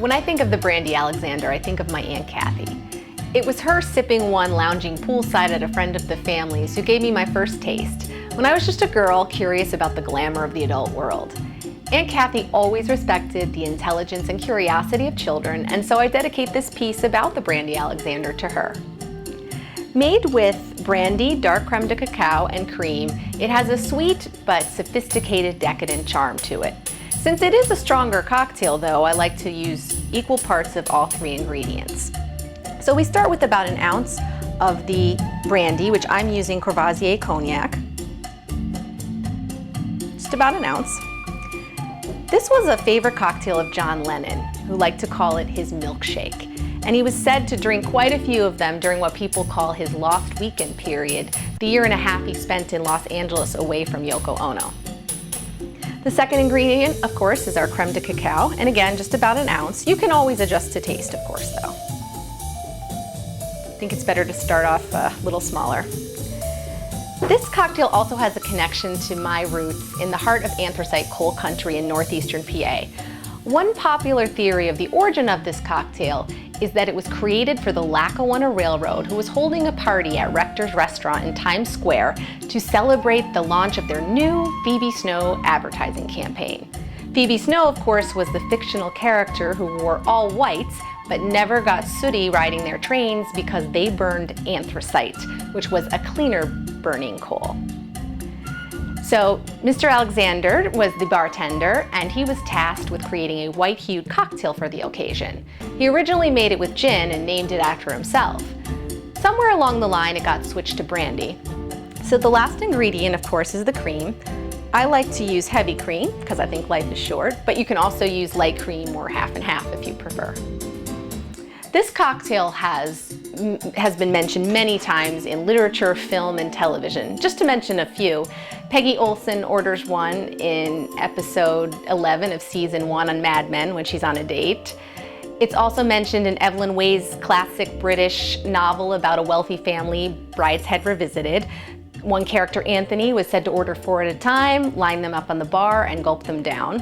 When I think of the Brandy Alexander, I think of my Aunt Kathy. It was her sipping one lounging poolside at a friend of the family's who gave me my first taste, when I was just a girl curious about the glamour of the adult world. Aunt Kathy always respected the intelligence and curiosity of children, and so I dedicate this piece about the Brandy Alexander to her. Made with brandy, dark creme de cacao, and cream, it has a sweet but sophisticated, decadent charm to it. Since it is a stronger cocktail though, I like to use equal parts of all three ingredients. So we start with about an ounce of the brandy, which I'm using Courvoisier Cognac. Just about an ounce. This was a favorite cocktail of John Lennon, who liked to call it his milkshake. And he was said to drink quite a few of them during what people call his lost weekend period, the year and a half he spent in Los Angeles away from Yoko Ono. The second ingredient, of course, is our creme de cacao, and again, just about an ounce. You can always adjust to taste, of course, though. I think it's better to start off a little smaller. This cocktail also has a connection to my roots in the heart of anthracite coal country in northeastern PA. One popular theory of the origin of this cocktail is that it was created for the Lackawanna Railroad, who was holding a party at Rector's Restaurant in Times Square to celebrate the launch of their new Phoebe Snow advertising campaign. Phoebe Snow, of course, was the fictional character who wore all whites but never got sooty riding their trains because they burned anthracite, which was a cleaner burning coal. So Mr. Alexander was the bartender, and he was tasked with creating a white-hued cocktail for the occasion. He originally made it with gin and named it after himself. Somewhere along the line it got switched to brandy. So the last ingredient, of course, is the cream. I like to use heavy cream because I think life is short, but you can also use light cream or half and half if you prefer. This cocktail has been mentioned many times in literature, film, and television. Just to mention a few, Peggy Olson orders one in episode 11 of season 1 on Mad Men when she's on a date. It's also mentioned in Evelyn Waugh's classic British novel about a wealthy family, Brideshead Revisited. One character, Anthony, was said to order 4 at a time, line them up on the bar, and gulp them down.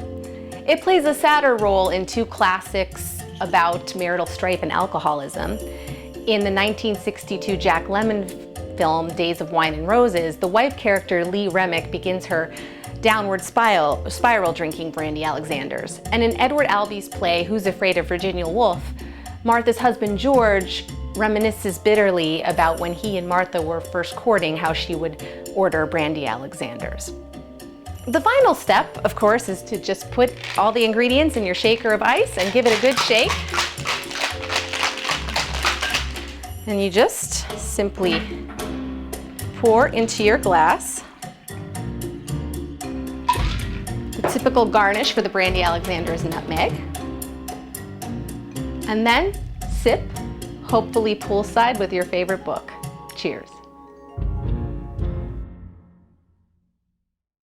It plays a sadder role in 2 classics about marital strife and alcoholism. In the 1962 Jack Lemmon film, Days of Wine and Roses, the wife character Lee Remick begins her downward spiral drinking Brandy Alexanders. And in Edward Albee's play, Who's Afraid of Virginia Woolf, Martha's husband George reminisces bitterly about when he and Martha were first courting, how she would order Brandy Alexanders. The final step, of course, is to just put all the ingredients in your shaker of ice and give it a good shake. And you just simply pour into your glass. The typical garnish for the Brandy Alexander is nutmeg. And then sip, hopefully poolside with your favorite book. Cheers.